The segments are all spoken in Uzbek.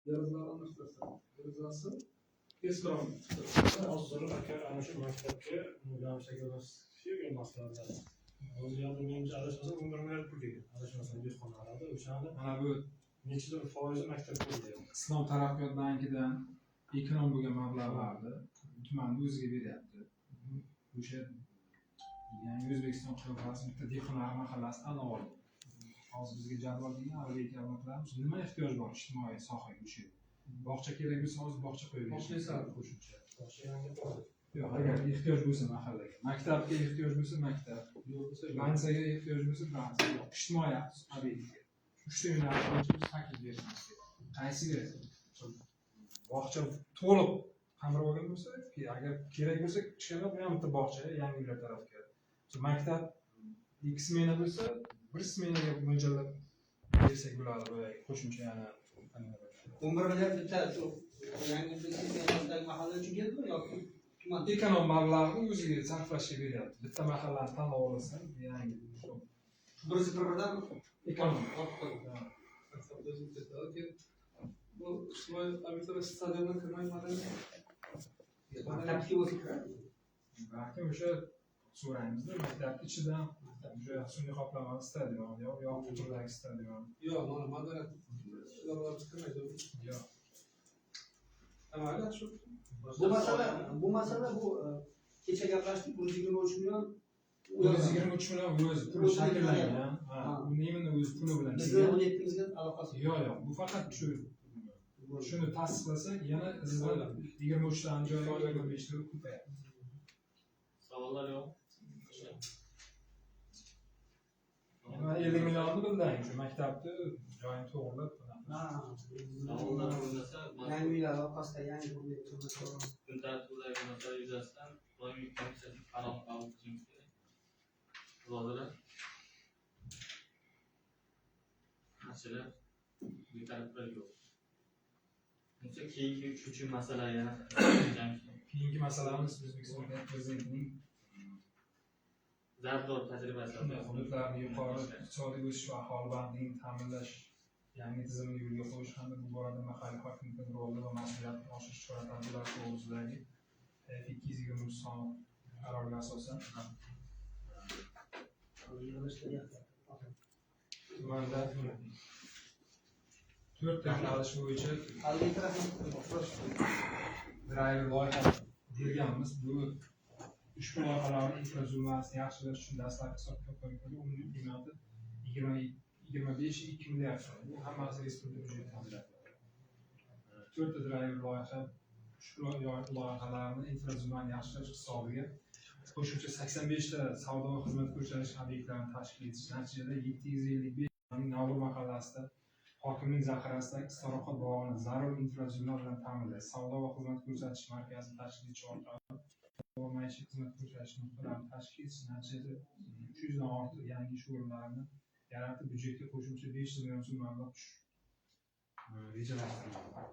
derazalarni istasam, derazasi tezkor. Hozir aka ana shu maktabga yo'nalishga masalalar. O'zi ham menimcha adashmasam 11 milliard pul kelgan. Adashmasam dehqonlarga o'shani mana bu necha foizi maktabga kelgan. Islom taraqqiyot bankidan ekonom bo'lgan mablag'larni tumanni o'ziga beryapti. O'sha yangi O'zbekiston qirg'oqasi bitta dehqonlar mahallasidan oldi. Hozir bizga jadval degan avliy kamatlarimiz nima ehtiyoj bor ijtimoiy sohaga o'sha. Bog'cha kerak bo'lsa hozir bog'cha qo'yib Bog'cha qo'shimcha. Bog'cha yangi qoldi. Yo'q, agar ehtiyoj bo'lsa mahallaga, maktabga ehtiyoj bo'lsa maktab, bansaga ehtiyoj bo'lsa bansa, ijtimoiy obyektga. Uchta yo'nalish bo'yicha biz taklif berishimiz kerak. Qaysiga bog'cha to'liq qamrab olgan bo'lsa, agar kerak bo'lsa kichkina bu ham bitta bog'cha yangi uylar tarafga. Maktab 2 smena bo'lsa, 1 smenaga mo'ljallab bersak bo'ladi boyagi qo'shimcha yana 11 milliard bitta shu yangi O'zbekistondagi mahalla uchun keldimi yoki tuman? ekonom mablag'ni o'ziga sarflashga beryapti. Bitta mahallani tanlab olsa, yangi shu Birisi bir-biridan ekonom. Bu ijtimoiy obyektlar stadiondan kirmaymadimi? maktabga o'zi kiradi. Balki o'sha so'raymizda maktab ichidan o'sha sun'iy qoplamali stadion yoki hududlardagi stadion. Yo'q, mana madaniyat idoralar kirmaydi. Yo'q. Mayli, shu Bu masala kecha gaplashdik 123 million. 123 million o'zi pul shakllangan. Uni imini o'zi puli bilan. Bizning 17 mizga aloqasi yo'q. Yo'q, bu faqat shuni tasdiqlasa yana sizdan 23 dan joyga 25 ta ko'payadi. Savollar yo'q. 50 millionni bildiring shu maktabni joyini to'g'irlab. Savollar bo'lmasa, Yangi uylar orqasida yangi obyektlar kun tartibidagi masala yuzasidan doimiy komissiya qaror qabul qilishimiz kerak. Xulosalar masala betaraflar yo'q. Buncha keyingi 3-masala yana Keyingi masalamiz O'zbekiston Prezidentining zarbdor tajribasi. hududlarni yuqori iqtisodiy o'sish va aholi bandligini ta'minlash yangi tizimini yo'lga qo'yish hamda bu borada mahalliy hokimlikning roli va mas'uliyatini oshirish chora-tadbirlari to'g'risidagi 223 son qaroriga asosan tumanda 4 ta yo'nalish bo'yicha driver loyiha berganmiz. Bu ushbu loyihalarni infratuzilmasini yaxshilash uchun dastlabki hisobga qo'yilgan umumniy qiymati 25-2 milliard so'm. Bu hammasi respublika byudjetidan ajratiladi. 4 ta driver loyiha ushbu loyihalarni infratuzilmani yaxshilash hisobiga qo'shimcha 85 ta savdo va xizmat ko'rsatish obyektlarini tashkil etish natijada 755 Navro'z mahallasida hokimlik zaxirasidagi Istirohat bog'ini zarur infratuzilma bilan ta'minlash, savdo va xizmat ko'rsatish markazini tashkil etish orqali va maishiy xizmat ko'rsatish nuqtalarini tashkil etish natijada 300 dan ortiq yangi ish o'rinlarini yaratib, byudjetga qo'shimcha 500 million so'm mablag' rejalashtirilgan.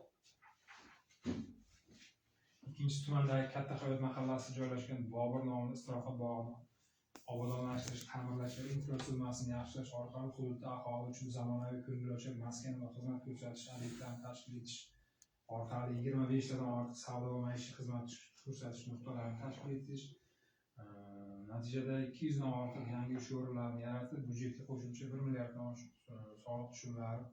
Ikkinchi tumandagi Katta Hayot mahallasida joylashgan Bobur nomli Istirohat bog'ini obodonlashtirish, ta'mirlash va infratuzilmasini yaxshilash orqali hududda aholi uchun zamonaviy ko'ngilochar maskan va xizmat ko'rsatish obyektlarini tashkil etish orqali 25 tadan ortiq savdo va maishiy xizmat ko'rsatish nuqtalarini tashkil etish natijada 200 dan ortiq yangi ish o'rinlarini yaratib, byudjetga qo'shimcha 1 milliarddan oshiq soliq tushumlari